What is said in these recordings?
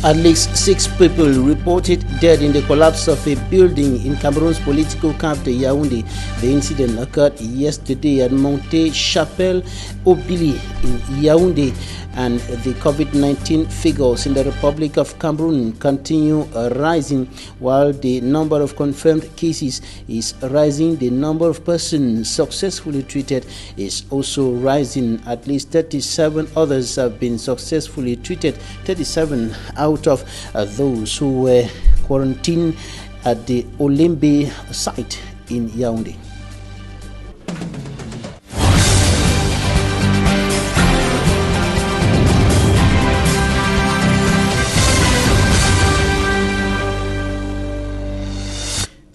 At least 6 people reported dead in the collapse of a building in Cameroon's political capital, Yaoundé. The incident occurred yesterday at Monte Chapelle Obili in Yaoundé, and the COVID-19 figures in the Republic of Cameroon continue rising. While the number of confirmed cases is rising, the number of persons successfully treated is also rising. At least 37 others have been successfully treated. 37 out of those who were quarantined at the Olembe site in Yaoundé.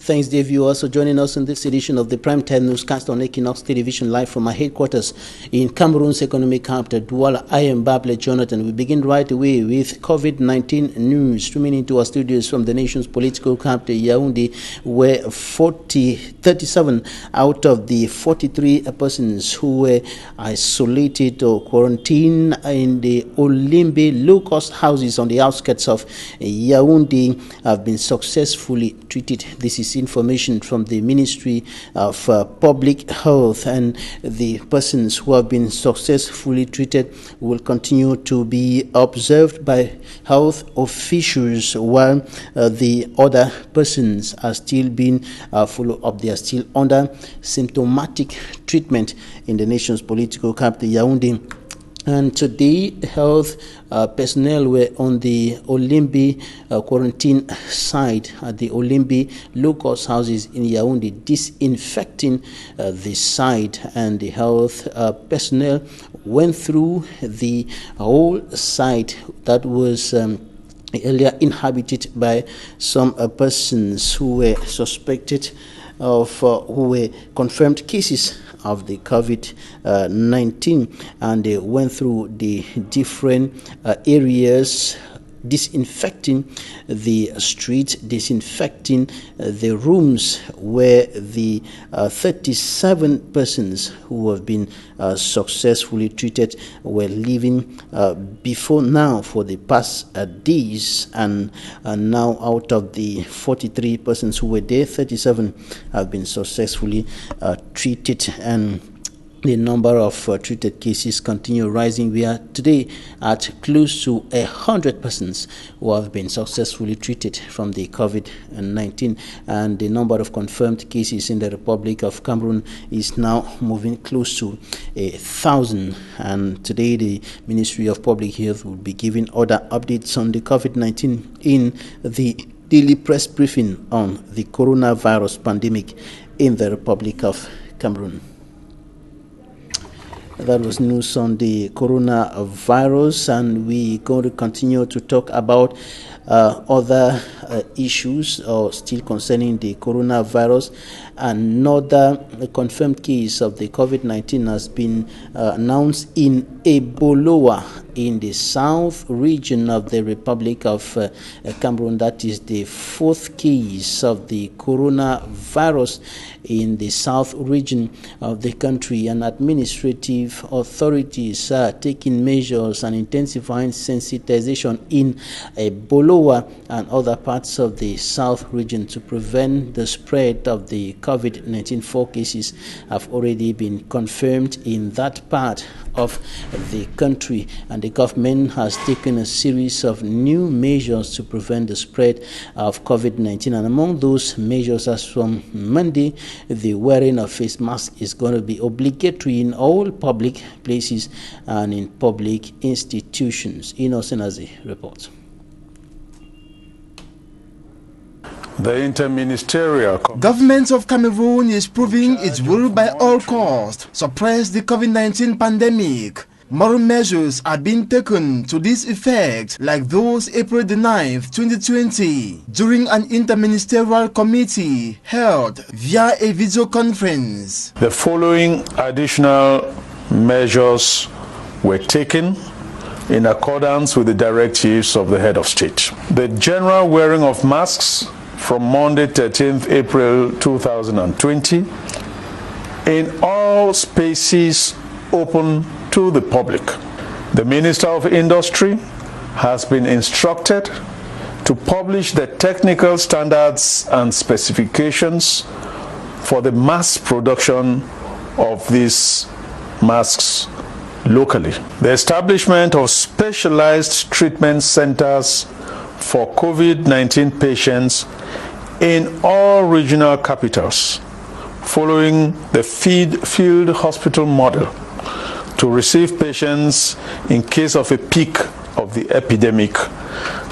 Thanks, dear viewers, for joining us in this edition of the Primetime Newscast on Équinoxe Television, live from our headquarters in Cameroon's economic capital, Douala. I am Bable Jonathan. We begin right away with COVID-19 news, streaming into our studios from the nation's political capital, Yaoundé, where 37 out of the 43 persons who were isolated or quarantined in the Olembe low-cost houses on the outskirts of Yaoundé have been successfully treated. This is information from the Ministry of Public Health, and the persons who have been successfully treated will continue to be observed by health officials, while the other persons are still being followed up. They are still under symptomatic treatment in the nation's political capital, Yaoundé. And today, health personnel were on the Olembe quarantine site at the Olembe low-cost houses in Yaoundé, disinfecting the site, and the health personnel went through the whole site that was earlier inhabited by some persons who were suspected of who were confirmed cases of the COVID-19, and they went through the different areas, disinfecting the streets, disinfecting the rooms where the 37 persons who have been successfully treated were living before now for the past days, and now out of the 43 persons who were there, 37 have been successfully treated, and the number of treated cases continue rising. We are today at close to 100 persons who have been successfully treated from the COVID-19, and the number of confirmed cases in the Republic of Cameroon is now moving close to 1,000. And today the Ministry of Public Health will be giving other updates on the COVID-19 in the daily press briefing on the coronavirus pandemic in the Republic of Cameroon. That was news on the coronavirus, and we're going to continue to talk about other issues still concerning the coronavirus. Another confirmed case of the COVID-19 has been announced in Eboloa in the south region of the Republic of Cameroon. That is the 4th case of the coronavirus in the south region of the country, and administrative authorities are taking measures and intensifying sensitization in Eboloa and other parts of the south region to prevent the spread of the COVID-19. 4 cases have already been confirmed in that part of the country, and the government has taken a series of new measures to prevent the spread of COVID-19. And among those measures, as from Monday, the wearing of face masks is going to be obligatory in all public places and in public institutions. Equinoxe reports. The interministerial government of Cameroon is proving its will by all costs suppress the COVID-19 pandemic. Moral measures are being taken to this effect, like those April the 9th, 2020, during an interministerial committee held via a video conference. The following additional measures were taken in accordance with the directives of the head of state. The general wearing of masks from Monday 13th April 2020 in all spaces open to the public. The Minister of Industry has been instructed to publish the technical standards and specifications for the mass production of these masks locally. The establishment of specialized treatment centers for COVID-19 patients in all regional capitals, following the field hospital model, to receive patients in case of a peak of the epidemic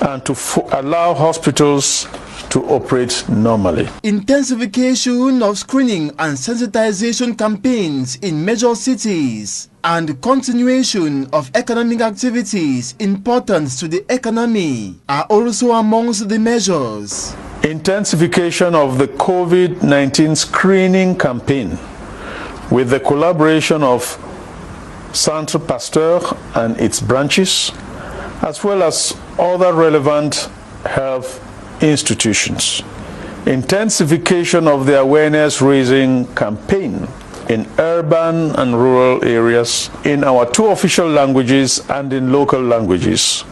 and to allow hospitals to operate normally. Intensification of screening and sensitization campaigns in major cities and continuation of economic activities important to the economy are also amongst the measures. Intensification of the COVID-19 screening campaign with the collaboration of Centre Pasteur and its branches, as well as other relevant health institutions. Intensification of the awareness-raising campaign in urban and rural areas, in our 2 official languages and in local languages.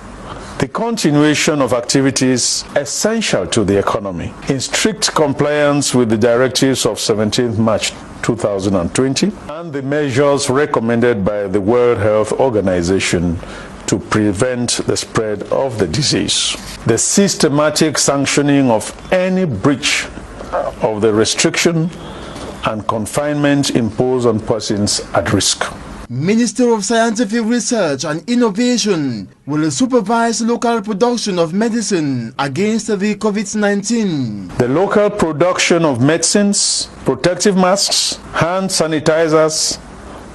The continuation of activities essential to the economy in strict compliance with the directives of 17th March 2020 and the measures recommended by the World Health Organization to prevent the spread of the disease. The systematic sanctioning of any breach of the restriction and confinement imposed on persons at risk. Minister of Scientific Research and Innovation will supervise local production of medicine against the COVID-19. The local production of medicines, protective masks, hand sanitizers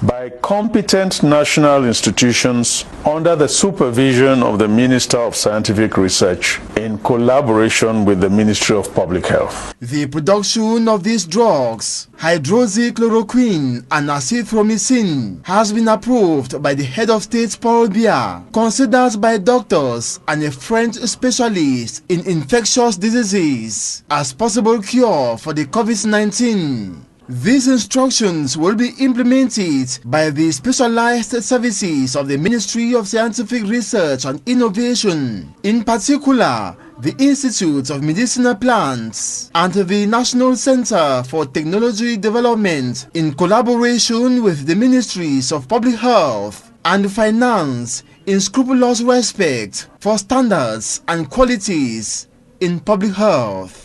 by competent national institutions under the supervision of the Minister of Scientific Research in collaboration with the Ministry of Public Health. The production of these drugs, hydroxychloroquine and azithromycin, has been approved by the head of state Paul Biya, considered by doctors and a French specialist in infectious diseases as possible cure for the COVID-19. These instructions will be implemented by the specialized services of the Ministry of Scientific Research and Innovation, in particular the Institute of Medicinal Plants and the National Center for Technology Development, in collaboration with the Ministries of Public Health and Finance, in scrupulous respect for standards and qualities in public health.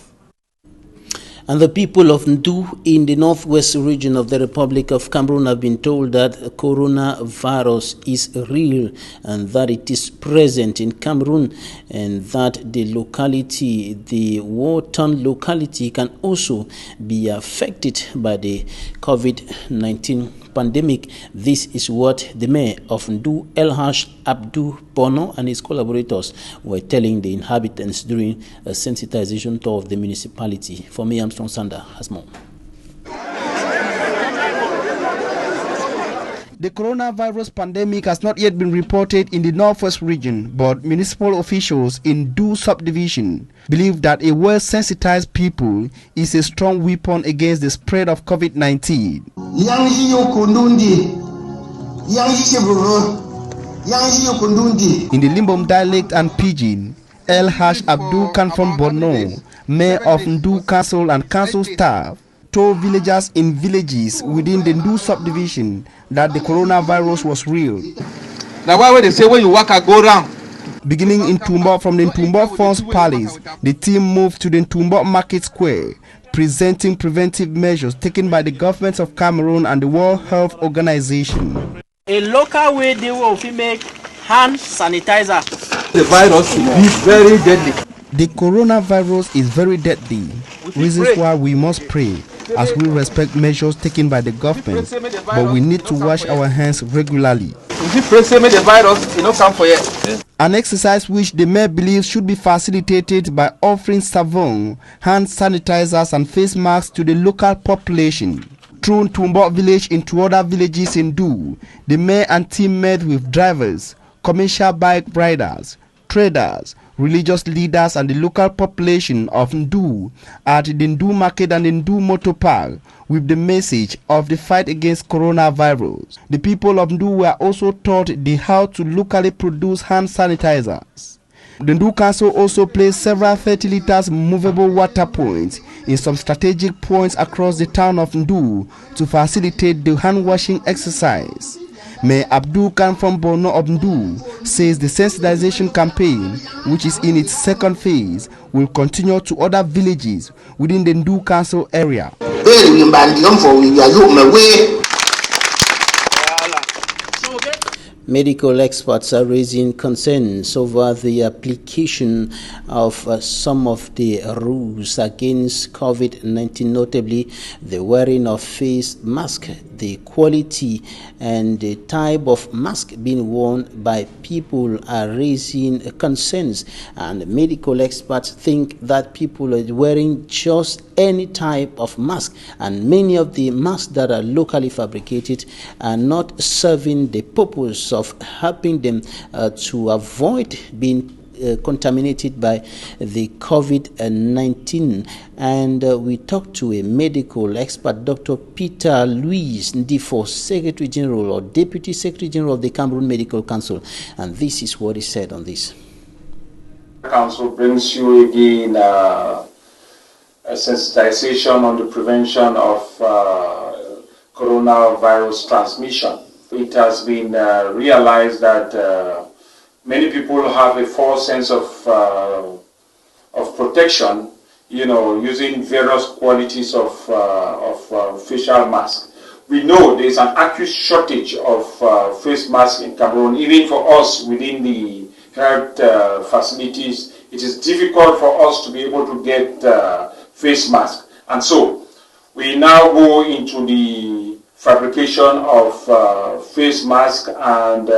And the people of Ndu in the northwest region of the Republic of Cameroon have been told that coronavirus is real and that it is present in Cameroon, and that the locality, the war-torn locality, can also be affected by the COVID-19 pandemic. This is what the mayor of Ndu, Elhash Abdou Bono, and his collaborators were telling the inhabitants during a sensitization tour of the municipality. For me, Armstrong Sander has more. The coronavirus pandemic has not yet been reported in the northwest region, but municipal officials in Ndu subdivision believe that a well-sensitized people is a strong weapon against the spread of COVID-19. In the Limbom dialect and pidgin, Elhash Abdou Kanfon Bono, mayor of Ndu Council and council staff, told villagers in villages within the Ndu subdivision that the coronavirus was real. Now why would they say when you walk, I go round? Beginning in Tumbo, from the Tumbo Falls Palace, the team moved to the Tumbo Market Square, presenting preventive measures taken by the government of Cameroon and the World Health Organization. A local way they will make hand sanitizer. The virus is very deadly. The coronavirus is very deadly. Reasons why we must pray, as we respect measures taken by the government, but we need to wash our hands regularly. An exercise which the mayor believes should be facilitated by offering savon, hand sanitizers and face masks to the local population. Through Tumbo village into other villages in Ndu, the mayor and team met with drivers, commercial bike riders, traders, religious leaders and the local population of Ndu at the Ndu Market and the Ndu Motor Park with the message of the fight against coronavirus. The people of Ndu were also taught how to locally produce hand sanitizers. The Ndu Council also placed several 30 liters movable water points in some strategic points across the town of Ndu to facilitate the hand washing exercise. Mayor Abdul Khan from Borno of Ndu says the sensitization campaign, which is in its second phase, will continue to other villages within the Ndu Council area. Medical experts are raising concerns over the application of some of the rules against COVID-19, notably the wearing of face mask, the quality and the type of mask being worn by people are raising concerns, and medical experts think that people are wearing just any type of mask, and many of the masks that are locally fabricated are not serving the purpose of helping them to avoid being contaminated by the COVID-19. And we talked to a medical expert, Dr. Peter Louis Ndifo, Secretary General or Deputy Secretary General of the Cameroon Medical Council, and this is what he said on this. The Council brings you again a sensitization on the prevention of coronavirus transmission. It has been realized that many people have a false sense of protection, using various qualities of facial mask. We know there is an acute shortage of face masks in Cameroon. Even for us within the health facilities, it is difficult for us to be able to get face masks. And so we now go into the fabrication of face mask, and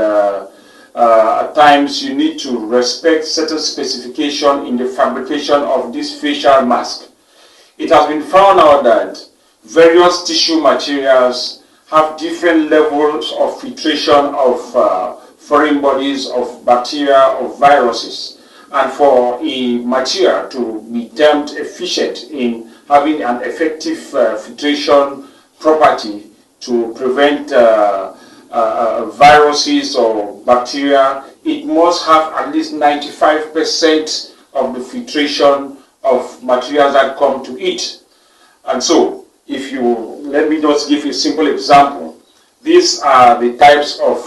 at times you need to respect certain specification in the fabrication of this facial mask. It has been found out that various tissue materials have different levels of filtration of foreign bodies, of bacteria, of viruses. And for a material to be termed efficient in having an effective filtration property to prevent viruses or bacteria, it must have at least 95% of the filtration of materials that come to it. And so, let me just give you a simple example. These are the types of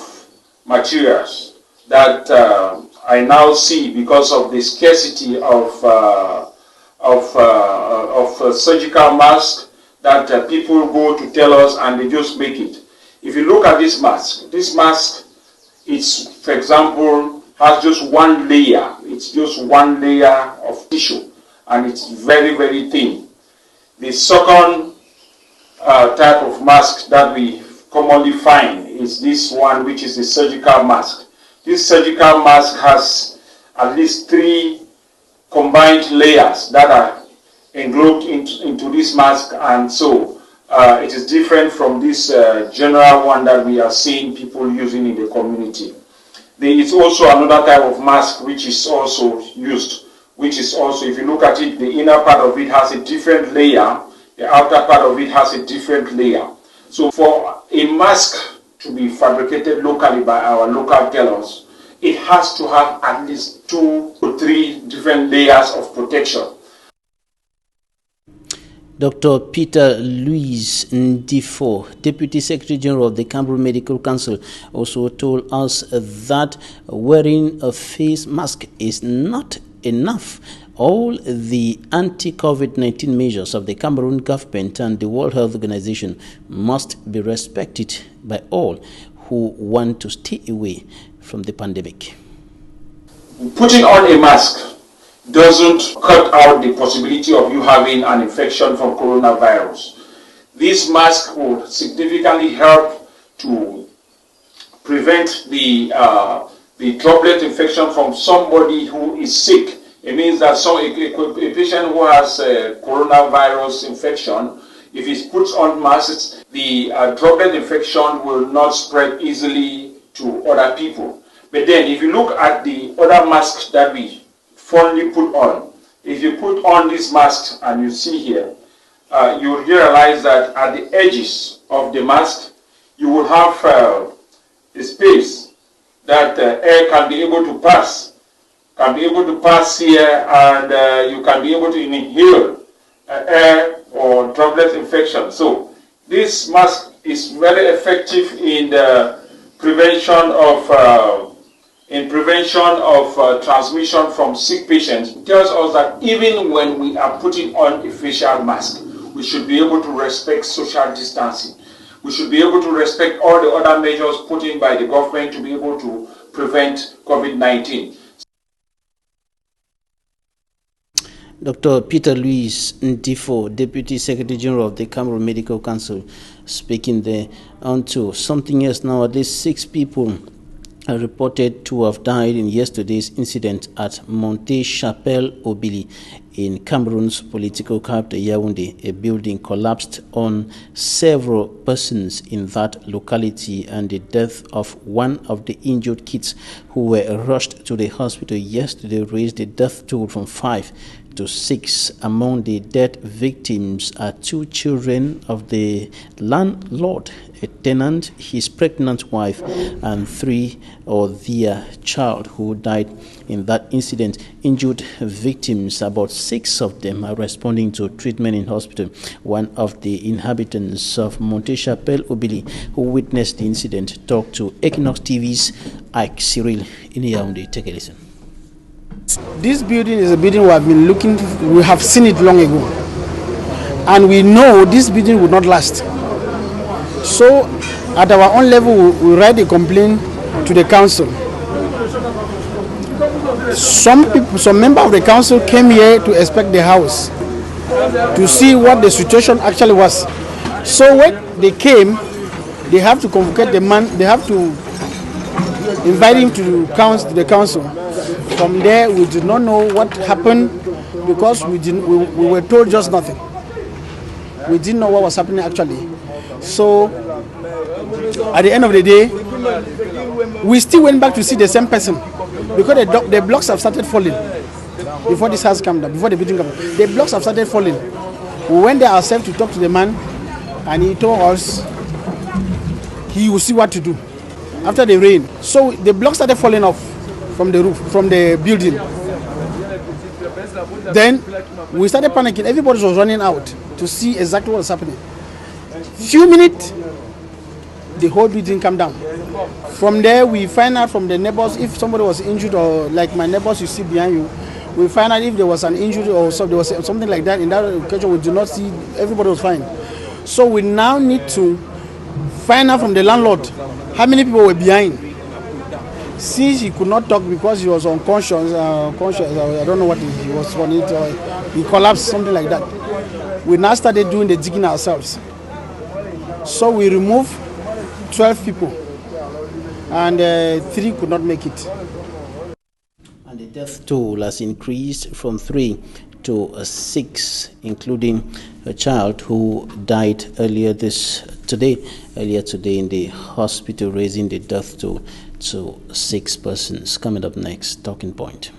materials that I now see because of the scarcity of surgical masks that people go to tell us, and they just make it. If you look at this mask is, for example, has just one layer. It's just one layer of tissue, and it's very, very thin. The second type of mask that we commonly find is this one, which is the surgical mask. This surgical mask has at least 3 combined layers that are englobed into this mask, and so it is different from this general one that we are seeing people using in the community. There is also another type of mask which is also used, which is also, if you look at it, the inner part of it has a different layer, the outer part of it has a different layer. So for a mask to be fabricated locally by our local tailors, it has to have at least 2 to 3 different layers of protection. Dr. Peter Louis Ndifo, Deputy Secretary General of the Cameroon Medical Council, also told us that wearing a face mask is not enough. All the anti-COVID-19 measures of the Cameroon government and the World Health Organization must be respected by all who want to stay away from the pandemic. Putting on a mask doesn't cut out the possibility of you having an infection from coronavirus. This mask will significantly help to prevent the droplet infection from somebody who is sick. It means that a patient who has a coronavirus infection, if he puts on masks, the droplet infection will not spread easily to other people. But then if you look at the other masks that we fondly put on. If you put on this mask and you see here, you realize that at the edges of the mask, you will have a space that air can be able to pass. Here, and you can be able to inhale air or droplet infection. So this mask is very effective in the prevention of transmission from sick patients. It tells us that even when we are putting on a facial mask, we should be able to respect social distancing. We should be able to respect all the other measures put in by the government to be able to prevent COVID-19. Dr. Peter Louis Ndifo, Deputy Secretary General of the Cameroon Medical Council, speaking there. On to something else now. At least 6 people are reported to have died in yesterday's incident at Monte Chapelle Obili in Cameroon's political capital Yaoundé. A building collapsed on several persons in that locality, and the death of one of the injured kids who were rushed to the hospital yesterday raised the death toll from 5 to 6. Among the dead victims are 2 children of the landlord, a tenant, his pregnant wife, and 3 of their child who died in that incident. Injured victims, about 6 of them, are responding to treatment in hospital. One of the inhabitants of Monte Chapelle Obili who witnessed the incident talked to Équinoxe TV's Ike Cyril in Yaoundé. Take a listen. This building is a building we have seen it long ago, and we know this building would not last. So at our own level, we write a complaint to the council. Some member of the council came here to inspect the house to see what the situation actually was. So when they came, they have to convocate the man, they have to invite him to the council. From there, we did not know what happened because we were told just nothing. We didn't know what was happening actually. So at the end of the day, we still went back to see the same person because the blocks have started falling before this house came down, before the building came down. The blocks have started falling. We went there ourselves to talk to the man, and he told us he will see what to do after the rain. So the blocks started falling off from the roof, from the building. Then we started panicking. Everybody was running out to see exactly what was happening. Few minutes, the whole building came down. From there, we find out from the neighbors if somebody was injured, or like my neighbors you see behind you. We find out if there was an injury or there was something like that. In that occasion, we do not see. Everybody was fine. So we now need to find out from the landlord how many people were behind. Since he could not talk because he was unconscious, I don't know what he was on it, he collapsed, something like that. We now started doing the digging ourselves. So we removed 12 people, and 3 could not make it. And the death toll has increased from 3 to 6, including a child who died earlier today in the hospital, raising the death toll to 6 persons. Coming up next, Talking Point.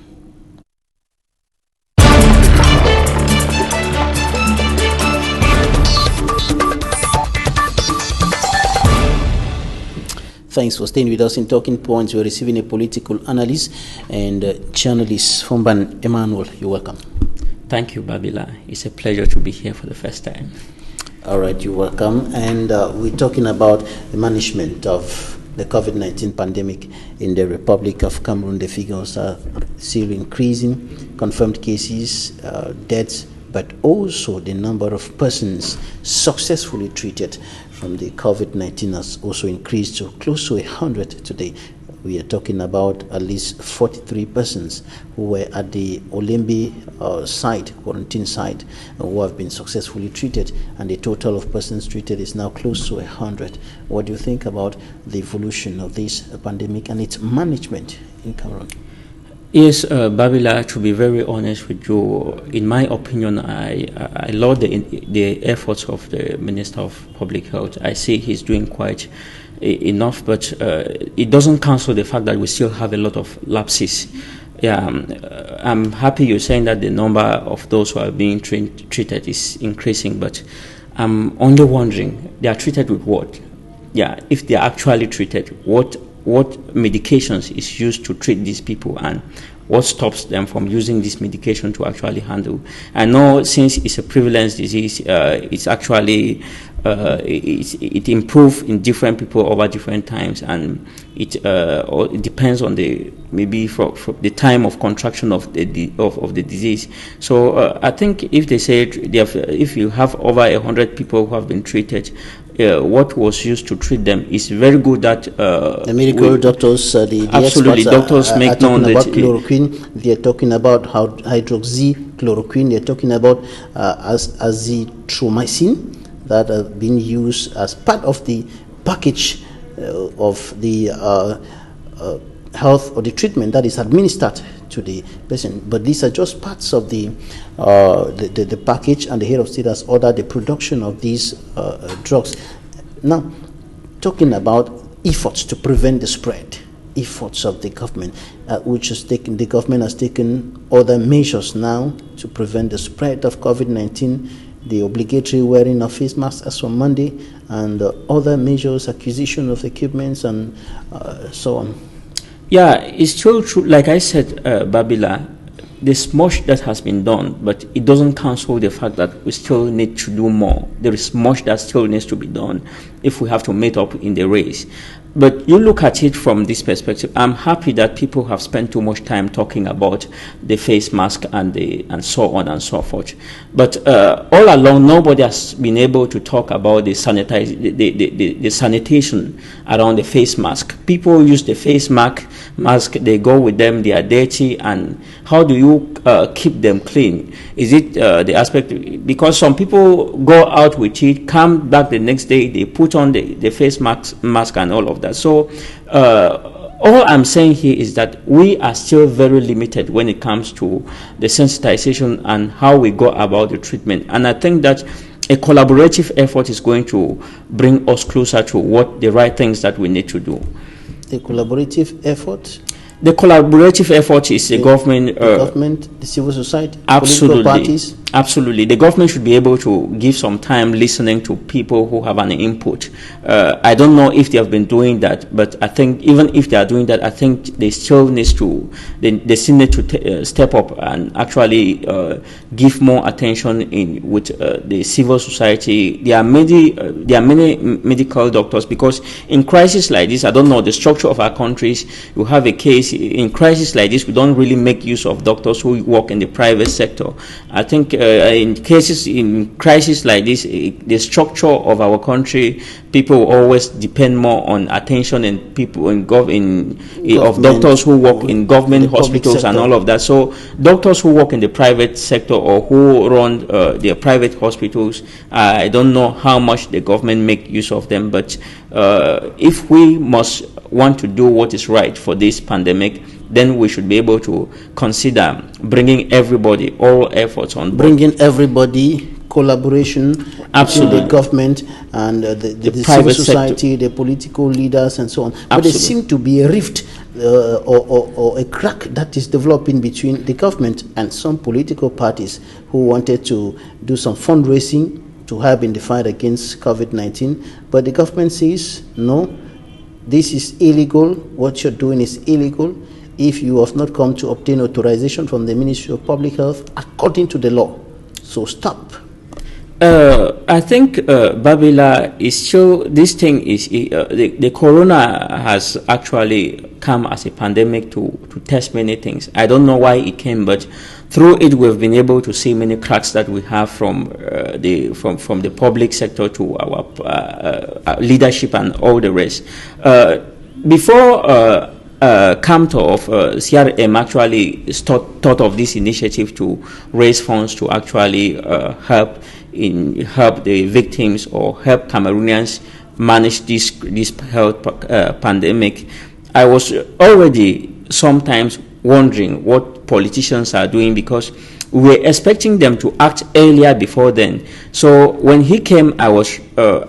Thanks for staying with us in Talking Points. We're receiving a political analyst and journalist, Fomban Emmanuel. You're welcome. Thank you, Babila. It's a pleasure to be here for the first time. All right, you're welcome. And we're talking about the management of the COVID-19 pandemic in the Republic of Cameroon. The figures are still increasing, confirmed cases, deaths, but also the number of persons successfully treated from the COVID-19 has also increased to close to 100 today. We are talking about at least 43 persons who were at the Olembe quarantine site, who have been successfully treated, and the total of persons treated is now close to 100. What do you think about the evolution of this pandemic and its management in Cameroon? Yes, Babila, to be very honest with you, in my opinion, I laud the efforts of the Minister of Public Health. I see he's doing quite enough, but it doesn't cancel the fact that we still have a lot of lapses. I'm happy you're saying that the number of those who are being treated is increasing, but I'm only wondering, they are treated with what? Yeah, if they are actually treated, what medications is used to treat these people, and what stops them from using this medication to actually handle? I know since it's a prevalence disease, it's actually it improves in different people over different times, and it depends on maybe for the time of contraction of the disease. So I think if they say if you have over 100 people who have been treated, what was used to treat them is very good. That the medical doctors, the absolutely experts doctors make known that that chloroquine. They're talking about hydroxychloroquine. They're talking about azithromycin that are being used as part of the package of the health or the treatment that is administered to the patient. But these are just parts of the package, and the head of state has ordered the production of these drugs. Now, talking about efforts to prevent the spread, efforts of the government, the government has taken other measures now to prevent the spread of COVID-19. The obligatory wearing of face masks as from Monday, and other measures, acquisition of equipments, and so on. Yeah, it's still true. Like I said, Babila, there's much that has been done, but it doesn't cancel the fact that we still need to do more. There is much that still needs to be done if we have to meet up in the race. But you look at it from this perspective. I'm happy that people have spent too much time talking about the face mask and so on and so forth. But all along, nobody has been able to talk about the sanitation around the face mask. People use the face mask, they go with them, they are dirty, and how do you keep them clean? Is it the aspect, because some people go out with it, come back the next day, they put on the face mask and all of that. So all I'm saying here is that we are still very limited when it comes to the sensitization and how we go about the treatment. And I think that a collaborative effort is going to bring us closer to what the right things that we need to do. The collaborative effort? The collaborative effort is the government, the civil society, absolutely, political parties. Absolutely, the government should be able to give some time listening to people who have an input. I don't know if they have been doing that, but I think even if they are doing that, I think they still need to step up and actually give more attention with the civil society. There are many medical doctors, because in crisis like this, I don't know the structure of our countries. You have a case in crisis like this, we don't really make use of doctors who work in the private sector. I think in crisis like this, the structure of our country, people always depend more on attention and people of doctors who work in government hospitals and all of that. So doctors who work in the private sector or who run their private hospitals, I don't know how much the government make use of them, but if we want to do what is right for this pandemic, then we should be able to consider bringing everybody, all efforts on board. Bringing everybody, collaboration between the government and the civil society, the political leaders, and so on. But there seems to be a rift or a crack that is developing between the government and some political parties who wanted to do some fundraising to help in the fight against COVID-19. But the government says, no, this is illegal. What you're doing is illegal if you have not come to obtain authorization from the Ministry of Public Health according to the law. So stop. I think, Babila, is still, this thing is, the corona has actually come as a pandemic to test many things. I don't know why it came, but through it we've been able to see many cracks that we have from the public sector to our leadership and all the rest. Before Camto of CRM actually thought of this initiative to raise funds to actually help the victims or help Cameroonians manage this health pandemic, I was already sometimes wondering what politicians are doing, because we were expecting them to act earlier before then. So when he came, I was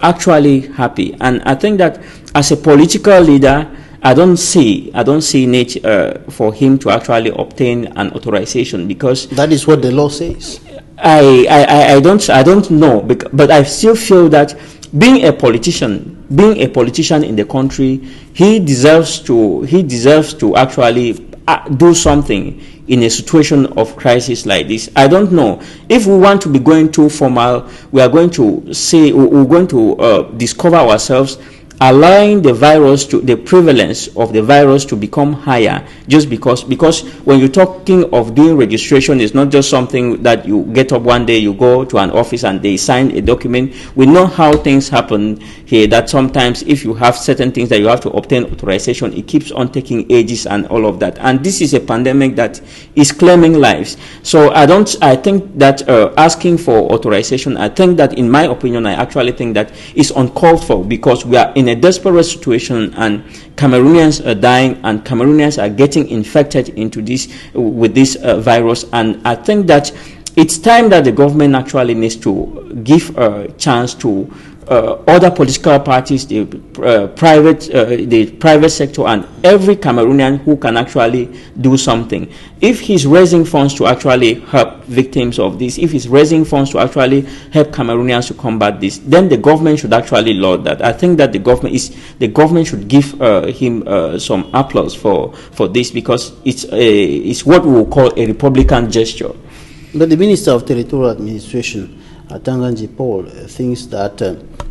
actually happy. And I think that as a political leader, I don't see need for him to actually obtain an authorization, because that is what the law says. I don't know, but I still feel that being a politician in the country, he deserves to actually do something in a situation of crisis like this. I don't know if we want to be going too formal. We are going to discover ourselves allowing the prevalence of the virus to become higher, just because when you're talking of doing registration, it's not just something that you get up one day, you go to an office and they sign a document. We know how things happen here, that sometimes if you have certain things that you have to obtain authorization, it keeps on taking ages and all of that. And this is a pandemic that is claiming lives. So I think that asking for authorization, I think that, in my opinion, I actually think that is uncalled for, because we are in a desperate situation and Cameroonians are dying and Cameroonians are getting infected with this virus. And I think that it's time that the government actually needs to give a chance to other political parties, the private sector, and every Cameroonian who can actually do something. If he's raising funds to actually help victims of this, if he's raising funds to actually help Cameroonians to combat this, then the government should actually laud that. I think that the government should give him some applause for this, because it's what we will call a Republican gesture. But the Minister of Territorial Administration, Tanganji Paul, thinks that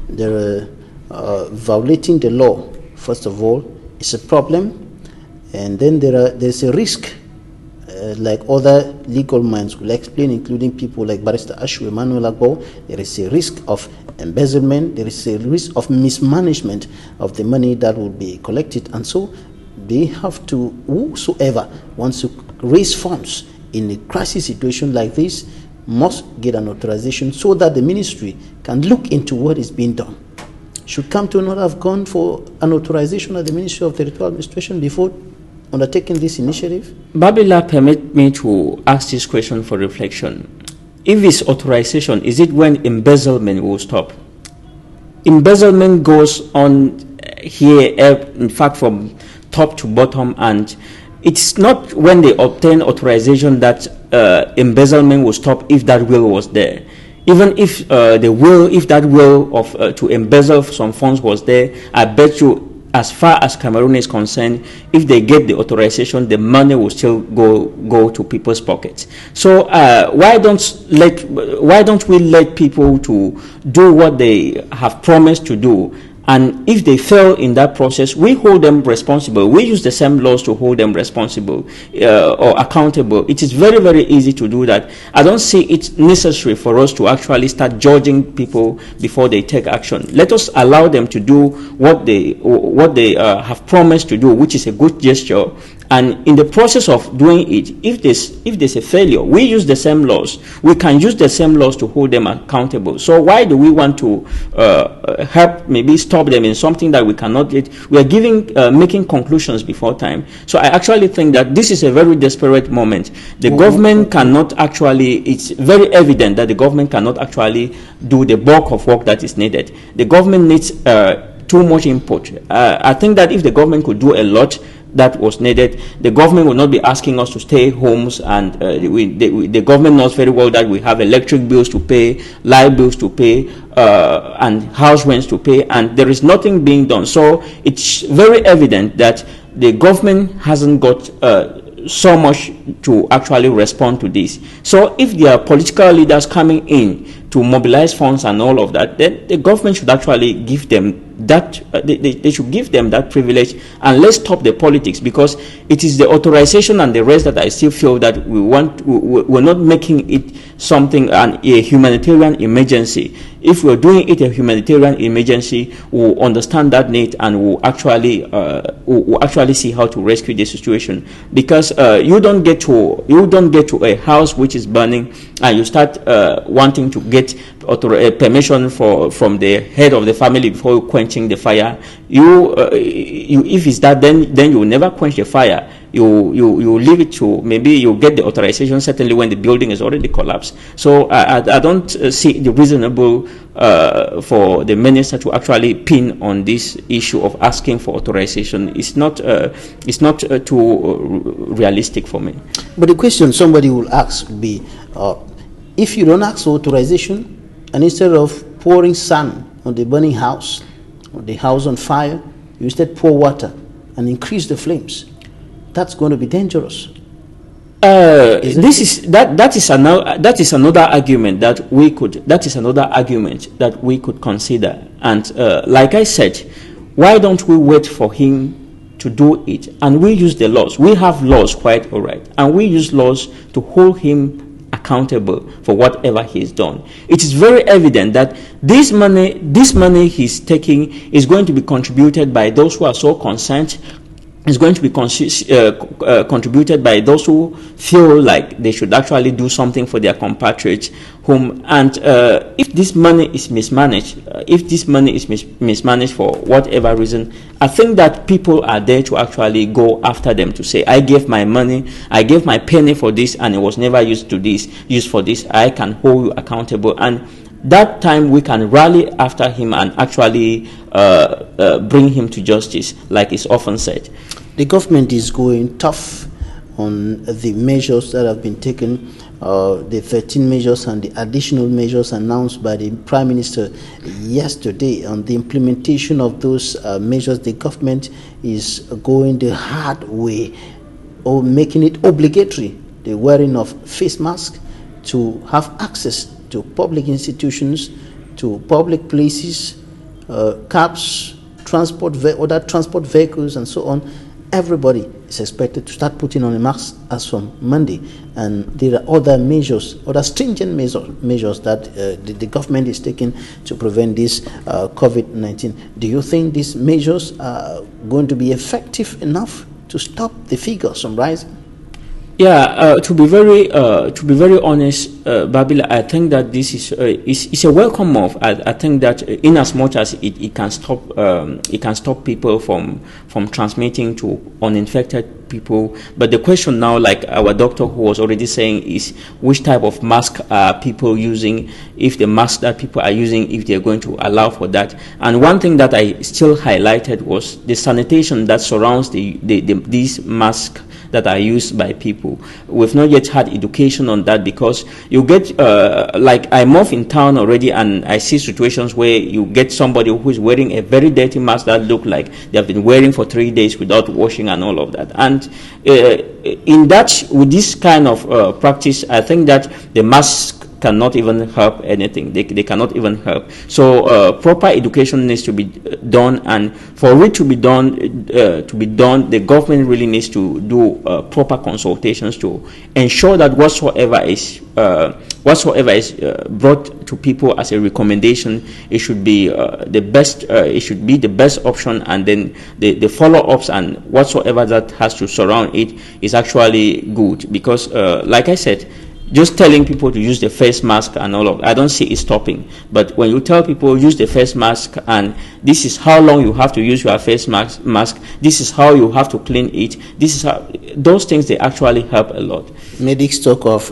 they're violating the law. First of all, it's a problem, and then there's a risk, like other legal minds will explain, including people like Barrister Ashu Emmanuel Agbo. There is a risk of embezzlement, there is a risk of mismanagement of the money that will be collected, and so they have to, whosoever wants to raise funds in a crisis situation like this, must get an authorization so that the ministry can look into what is being done. Should Cameroon not have gone for an authorization at the Ministry of Territorial Administration before undertaking this initiative? Babila, permit me to ask this question for reflection. If it's authorization, is it when embezzlement will stop? Embezzlement goes on here, in fact, from top to bottom, and it's not when they obtain authorization that embezzlement will stop, if that will was there. Even if that will of to embezzle some funds was there, I bet you, as far as Cameroon is concerned, if they get the authorization, the money will still go to people's pockets. So why don't we let people to do what they have promised to do? And if they fail in that process, we hold them responsible. We use the same laws to hold them responsible or accountable. It is very, very easy to do that. I don't see it necessary for us to actually start judging people before they take action. Let us allow them to do what they have promised to do, which is a good gesture. And in the process of doing it, if there's a failure, we use the same laws. We can use the same laws to hold them accountable. So why do we want to help, maybe stop them in something that we cannot get? We are making conclusions before time. So I actually think that this is a very desperate moment. The government cannot actually, it's very evident that the government cannot actually do the bulk of work that is needed. The government needs too much input. I think that if the government could do a lot that was needed, the government will not be asking us to stay homes, and the government knows very well that we have electric bills to pay, light bills to pay, and house rents to pay, and there is nothing being done. So it's very evident that the government hasn't got so much to actually respond to this. So if there are political leaders coming in to mobilize funds and all of that, then the government should actually give them that, they should give them that privilege, and let's stop the politics, because it is the authorization and the rest that I still feel that we're not making it something, a humanitarian emergency. If we're doing it a humanitarian emergency, we'll understand that need, and we'll actually see how to rescue the situation. Because you don't get to a house which is burning and you start wanting to get permission from the head of the family before you quenching the fire. If it's that, then you will never quench the fire. you leave it to, maybe you get the authorization certainly when the building is already collapsed. So I don't see the reasonable for the minister to actually pin on this issue of asking for authorization. It's not too realistic for me. But the question somebody will ask would be, if you don't ask for authorization, and instead of pouring sand on the burning house, or the house on fire, you instead pour water and increase the flames, that's going to be dangerous. That is another argument that we could consider. And like I said, why don't we wait for him to do it, and we use the laws? We have laws, quite all right, and we use laws to hold him accountable for whatever he's done. It is very evident that this money he's taking is going to be contributed by those who are so concerned. It's going to be contributed by those who feel like they should actually do something for their compatriots. If this money is mismanaged, mismanaged for whatever reason, I think that people are there to actually go after them to say, I gave my money, I gave my penny for this, and it was never used for this. I can hold you accountable. And that time we can rally after him and actually bring him to justice, like is often said. The government is going tough on the measures that have been taken, the 13 measures and the additional measures announced by the Prime Minister yesterday. On the implementation of those measures, the government is going the hard way, or making it obligatory, the wearing of face masks, to have access to public institutions, to public places, cabs, other transport vehicles, and so on. Everybody is expected to start putting on a mask as from Monday, and there are other measures, other stringent measures that the government is taking to prevent this COVID-19. Do you think these measures are going to be effective enough to stop the figures from rising? Yeah, to be very honest, Babila, I think that this is a welcome move. I think that in as much as it can stop people from transmitting to uninfected people. But the question now, like our doctor who was already saying, is which type of mask are people using? If the mask that people are using, if they're going to allow for that. And one thing that I still highlighted was the sanitation that surrounds these masks that are used by people. We've not yet had education on that, because you get like I move in town already, and I see situations where you get somebody who is wearing a very dirty mask that look like they have been wearing for 3 days without washing and all of that. And with this kind of practice, I think that the mask cannot even help anything. They cannot even help. So proper education needs to be done, and for it to be done, the government really needs to do proper consultations to ensure that whatsoever is brought to people as a recommendation, it should be the best. It should be the best option, and then the follow-ups and whatsoever that has to surround it is actually good. Because, like I said, just telling people to use the face mask and all of that, I don't see it stopping. But when you tell people use the face mask, and this is how long you have to use your face mask, this is how you have to clean it, this is how, those things, they actually help a lot. Medics talk of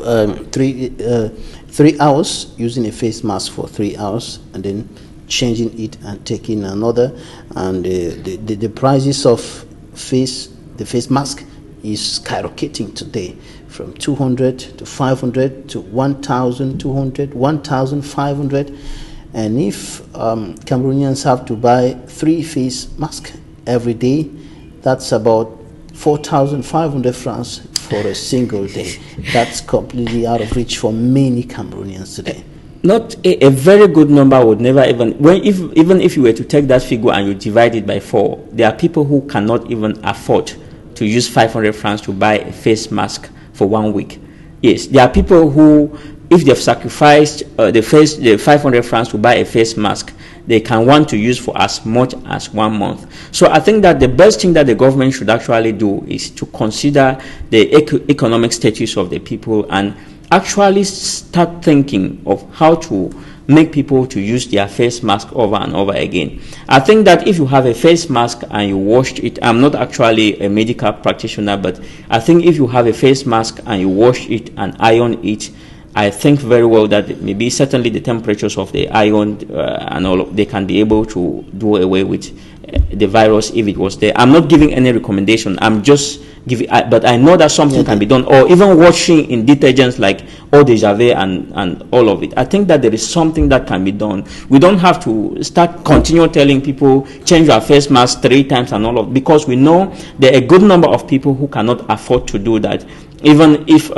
3 hours, using a face mask for 3 hours, and then changing it and taking another. And the prices of the face mask is skyrocketing today, from 200 to 500 to 1,200, 1,500. And if Cameroonians have to buy 3 face masks every day, that's about 4,500 francs for a single day. That's completely out of reach for many Cameroonians today. Not a very good number would never even if you were to take that figure and you divide it by 4, there are people who cannot even afford to use 500 francs to buy a face mask for 1 week. Yes, there are people who, if they've sacrificed the 500 francs to buy a face mask, they can want to use for as much as 1 month. So I think that the best thing that the government should actually do is to consider the economic status of the people, and actually start thinking of how to make people to use their face mask over and over again. I think that if you have a face mask and you washed it, I'm not actually a medical practitioner, but I think if you have a face mask and you wash it and iron it, I think very well that maybe certainly the temperatures of the iron and all, they can be able to do away with the virus if it was there. I'm not giving any recommendation. I'm just giving, but I know that something can be done, or even washing in detergents like eau de javel and all of it. I think that there is something that can be done. We don't have to start continue telling people change your face mask 3 times and all of, because we know there are a good number of people who cannot afford to do that. Even if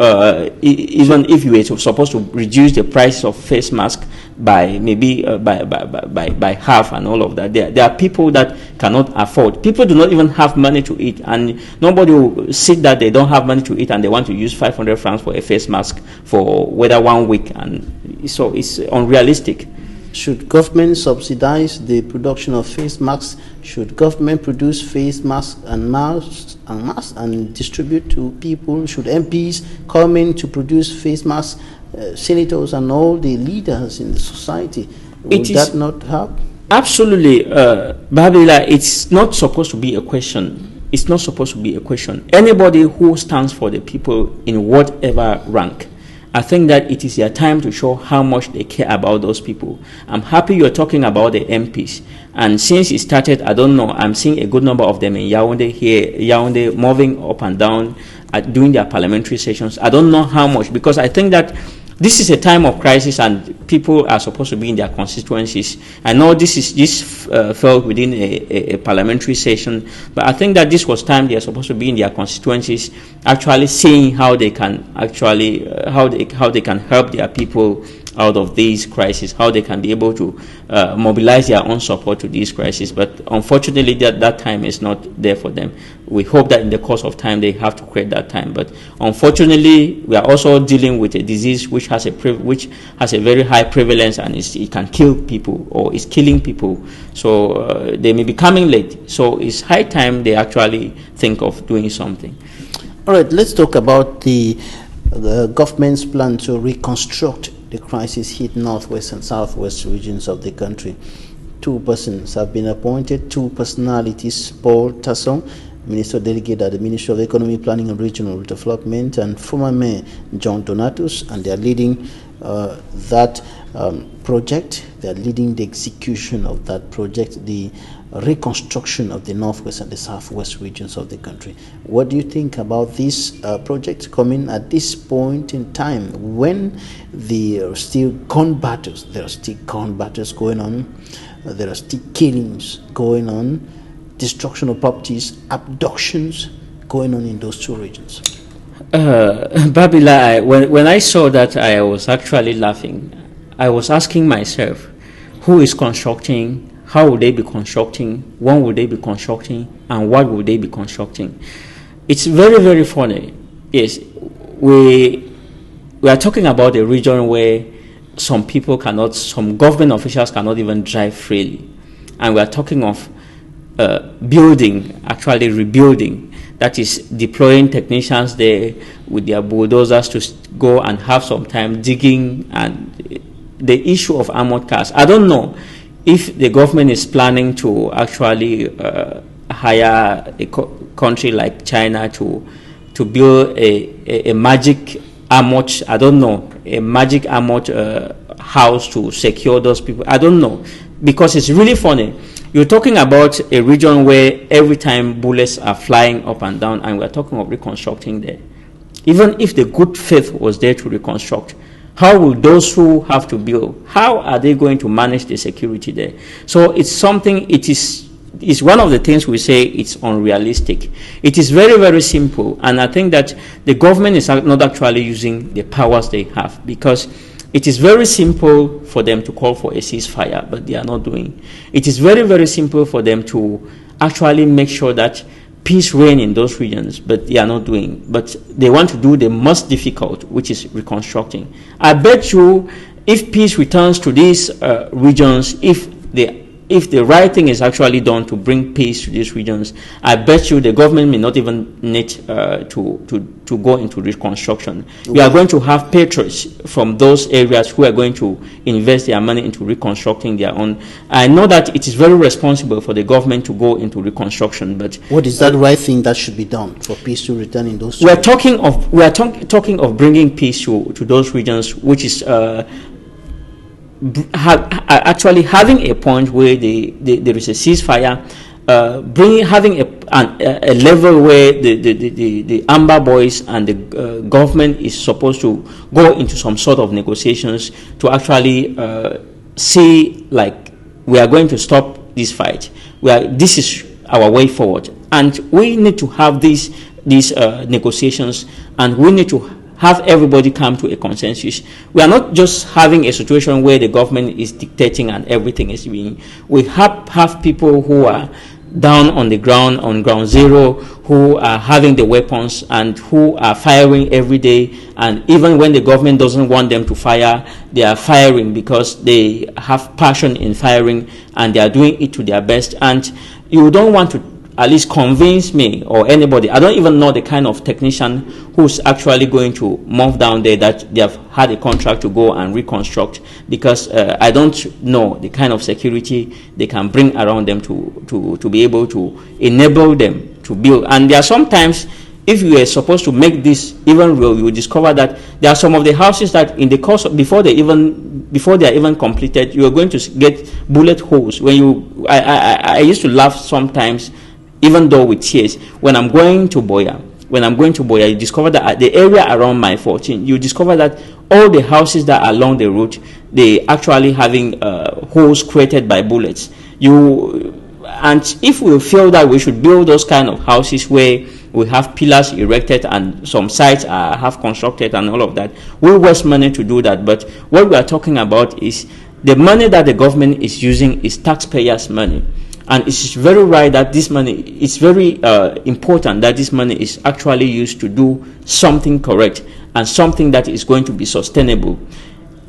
you were supposed to reduce the price of face mask by maybe by half and all of that, there are people that cannot afford. People do not even have money to eat, and nobody will sit that they don't have money to eat and they want to use 500 francs for a face mask for whether 1 week, and so it's unrealistic. Should government subsidize the production of face masks? Should government produce face masks and distribute to people? Should MPs come in to produce face masks? Senators and all the leaders in the society, would that not help? Absolutely, Babila, it's not supposed to be a question. It's not supposed to be a question. Anybody who stands for the people in whatever rank, I think that it is their time to show how much they care about those people. I'm happy you're talking about the MPs. And since it started, I don't know, I'm seeing a good number of them in Yaoundé here, Yaoundé moving up and down, doing their parliamentary sessions. I don't know how much, because I think that this is a time of crisis and people are supposed to be in their constituencies. I know this fell within a parliamentary session, but I think that this was time they are supposed to be in their constituencies, actually seeing how they can actually how they can help their people out of these crises, how they can be able to mobilize their own support to these crises. But unfortunately, that time is not there for them. We hope that in the course of time they have to create that time. But unfortunately, we are also dealing with a disease which has a very high prevalence, and it can kill people, or is killing people. So they may be coming late. So it's high time they actually think of doing something. All right, let's talk about the government's plan to reconstruct the crisis-hit northwest and southwest regions of the country. 2 persons have been appointed, 2 personalities: Paul Tasson, Minister Delegate at the Ministry of Economy, Planning and Regional Development, and former Mayor John Donatus, and they are leading that project. They are leading the execution of that project, the reconstruction of the northwest and the southwest regions of the country. What do you think about this project coming at this point in time, when there are still gun battles? There are still gun battles going on. There are still killings going on, destruction of properties, abductions going on in those 2 regions. Babila, when I saw that, I was actually laughing. I was asking myself, who is constructing? How will they be constructing? When will they be constructing? And what will they be constructing? It's very, very funny. Yes, we are talking about a region where some government officials cannot even drive freely. And we are talking of actually rebuilding. That is deploying technicians there with their bulldozers to go and have some time digging. And the issue of armored cars, I don't know if the government is planning to actually hire a country like China to build a magic armored, I don't know, a magic armored house to secure those people. I don't know, because it's really funny. You're talking about a region where every time bullets are flying up and down, and we're talking of reconstructing there. Even if the good faith was there to reconstruct, how will those who have to build, how are they going to manage the security there? So it's something, it's one of the things we say it's unrealistic. It is very, very simple, and I think that the government is not actually using the powers they have, because it is very simple for them to call for a ceasefire, but they are not doing. It is very, very simple for them to actually make sure that peace reign in those regions, but they are not doing. But they want to do the most difficult, which is reconstructing. I bet you, if peace returns to these regions, if the if the right thing is actually done to bring peace to these regions, I bet you the government may not even need to go into reconstruction. Okay. We are going to have patriots from those areas who are going to invest their money into reconstructing their own. I know that it is very responsible for the government to go into reconstruction, but what is that right thing that should be done for peace to return in those? We are talking of bringing peace to those regions, which is actually having a point where there is a ceasefire, having a level where the Amber Boys and the government is supposed to go into some sort of negotiations to actually see, like, we are going to stop this fight. This is our way forward, and we need to have these negotiations, and we need to have everybody come to a consensus. We are not just having a situation where the government is dictating and everything is being. We have people who are down on the ground, on ground zero, who are having the weapons and who are firing every day. And even when the government doesn't want them to fire, they are firing because they have passion in firing and they are doing it to their best. And you don't want to at least convince me or anybody. I don't even know the kind of technician who's actually going to move down there that they have had a contract to go and reconstruct, because I don't know the kind of security they can bring around them to be able to enable them to build. And there are sometimes, if you are supposed to make this even real, you will discover that there are some of the houses that in the course of, before they are even completed, you are going to get bullet holes. When I used to laugh sometimes, even though with tears, when I'm going to Boya, you discover that at the area around my 14, you discover that all the houses that are along the route, they actually having holes created by bullets. And if we feel that we should build those kind of houses where we have pillars erected and some sites are half constructed and all of that, we waste money to do that. But what we are talking about is the money that the government is using is taxpayers' money. And it's very right that this money, it's very important that this money is actually used to do something correct and something that is going to be sustainable.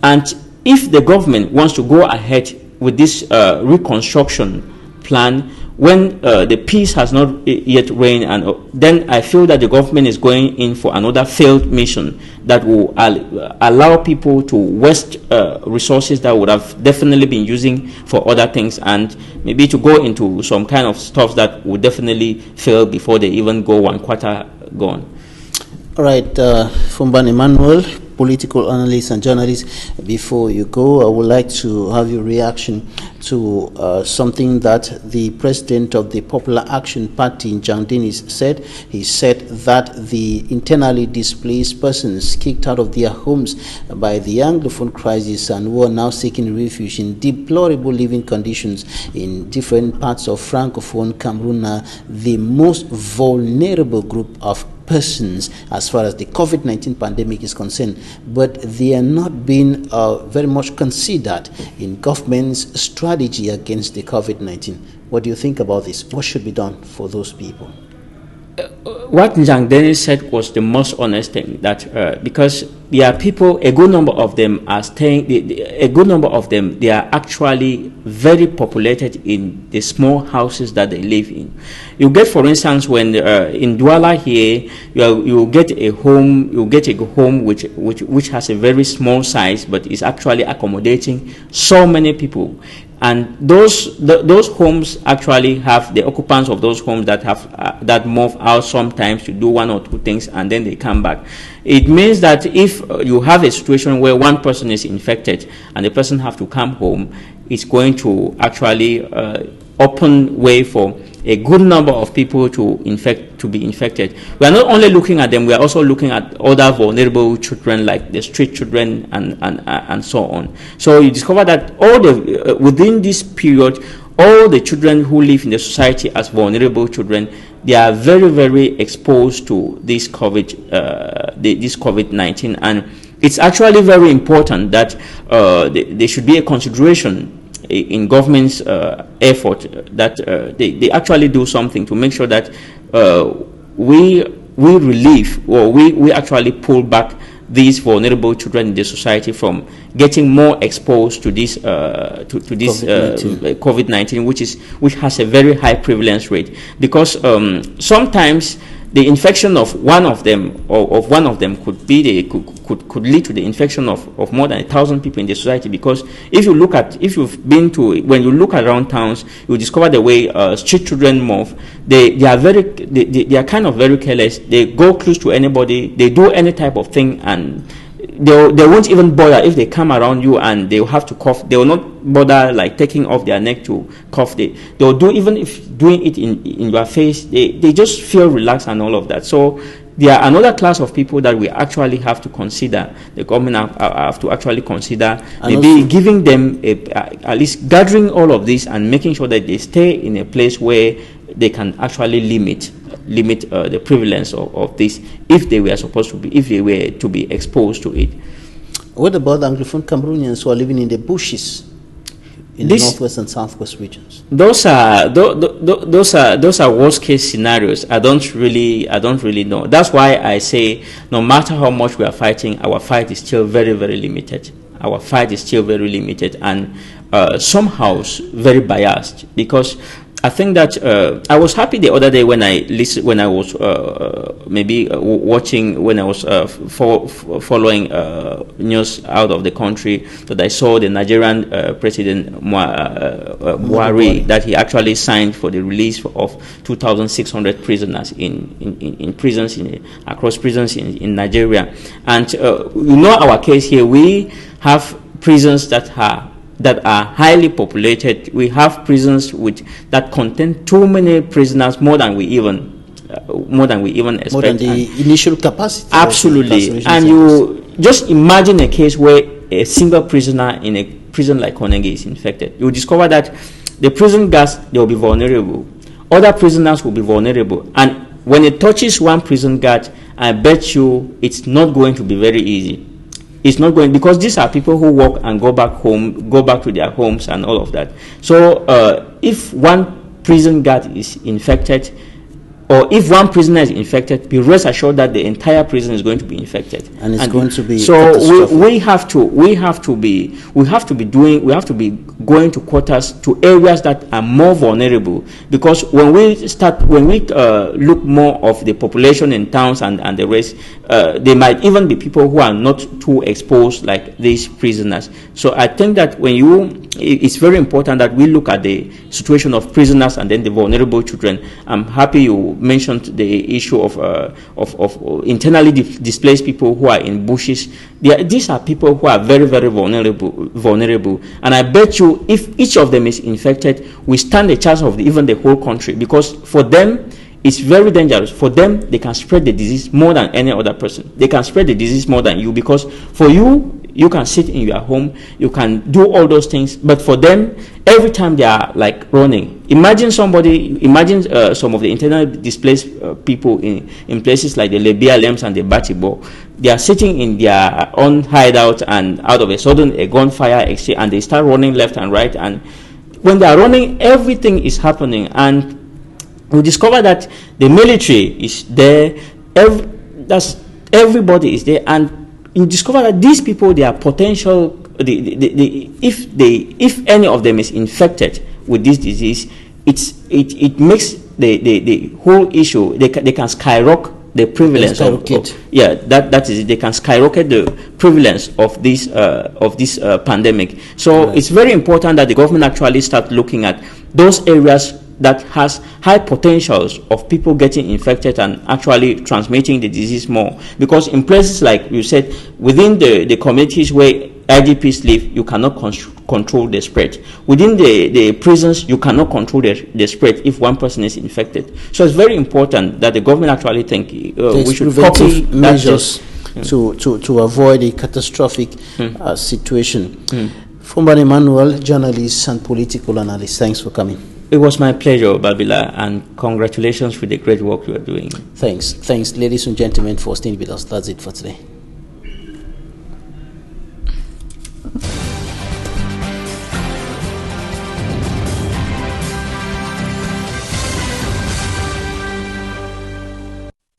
And if the government wants to go ahead with this reconstruction plan, when the peace has not yet reigned, and then I feel that the government is going in for another failed mission that will allow people to waste resources that would have definitely been using for other things, and maybe to go into some kind of stuff that would definitely fail before they even go one quarter gone. All right, Fumban Emmanuel, political analyst and journalist. Before you go, I would like to have your reaction to something that the president of the Popular Action Party in Jangdinis said. He said that the internally displaced persons kicked out of their homes by the Anglophone crisis and who are now seeking refuge in deplorable living conditions in different parts of Francophone Cameroon are the most vulnerable group of persons as far as the COVID-19 pandemic is concerned, but they are not being very much considered in government's strategy against the COVID-19. What do you think about this? What should be done for those people? What Njang Dennis said was the most honest thing, that because there are people, a good number of them are staying, they are actually very populated in the small houses that they live in. You get, for instance, when in Douala here, you get a home which has a very small size, but is actually accommodating so many people. And those homes actually have the occupants of those homes that have that move out sometimes to do one or two things and then they come back. It means that if you have a situation where one person is infected and the person have to come home, it's going to actually open way for a good number of people to be infected. We are not only looking at them, we are also looking at other vulnerable children like the street children and so on. So you discover that within this period, all the children who live in the society as vulnerable children, they are very, very exposed to this COVID-19, and it's actually very important that there should be a consideration in government's effort that they actually do something to make sure that we relieve, or we actually pull back these vulnerable children in the society from getting more exposed to this COVID-19, which has a very high prevalence rate, because sometimes the infection of one of them could lead to the infection of more than 1,000 people in the society. Because when you look around towns, you discover the way street children move. They are kind of very careless. They go close to anybody. They do any type of thing, and they won't even bother if they come around you and they will have to cough. They will not bother like taking off their neck to cough. They'll do, even if doing it in your face, they just feel relaxed and all of that. So they are another class of people that we actually have to consider. The government have to actually consider, and maybe giving them at least gathering all of this and making sure that they stay in a place where they can actually limit the prevalence of this, if they were to be exposed to it. What about the Anglophone Cameroonians who are living in the bushes in the northwest and southwest regions? Those are worst case scenarios. I don't really know. That's why I say, no matter how much we are fighting, our fight is still very, very limited. Our fight is still very limited, and somehow very biased, because I think that I was happy the other day when I was following news out of the country, that I saw the Nigerian President Buhari, that he actually signed for the release of 2,600 prisoners in prisons across prisons in Nigeria. And our case here, we have prisons that are highly populated. We have prisons that contain too many prisoners, more than we even expect. More than the initial capacity. Absolutely. And you just imagine a case where a single prisoner in a prison like Konenge is infected. You discover that the prison guards, they will be vulnerable. Other prisoners will be vulnerable. And when it touches one prison guard, I bet you it's not going to be very easy. It's not going, because these are people who work and go back to their homes and all of that. So if one prison guard is infected, or if one prisoner is infected, be rest assured that the entire prison is going to be infected, and it's going to be. So we have to be going to quarters, to areas that are more vulnerable, because when we look more of the population in towns and the rest, there might even be people who are not too exposed like these prisoners. So I think that it's very important that we look at the situation of prisoners and then the vulnerable children. I'm happy you mentioned the issue of internally displaced people who are in bushes. These are people who are very, very vulnerable, and I bet you if each of them is infected, we stand a chance of even the whole country, because for them it's very dangerous. For them, they can spread the disease more than any other person. They can spread the disease more than you, because for you can sit in your home, you can do all those things, but for them, every time they are like running. Imagine some of the internally displaced people in places like the Libya, Lems, and the Batibo. They are sitting in their own hideout, and out of a sudden a gunfire exchange, and they start running left and right. And when they are running, everything is happening, and we discover that the military is there. Everybody is there, and you discover that these people, they are potential. If any of them is infected with this disease, it makes the whole issue. They can skyrocket the prevalence that is it. They can skyrocket the prevalence of this pandemic. So right. It's very important that the government actually start looking at those areas that has high potentials of people getting infected and actually transmitting the disease more. Because in places like you said, within the communities where IDPs live, you cannot control the spread. Within the prisons, you cannot control the spread if one person is infected. So it's very important that the government actually think we should copy measures to avoid a catastrophic situation. Former Emmanuel, journalist and political analyst, thanks for coming. It was my pleasure, Babila, and congratulations for the great work you are doing. Thanks, ladies and gentlemen, for staying with us. That's it for today.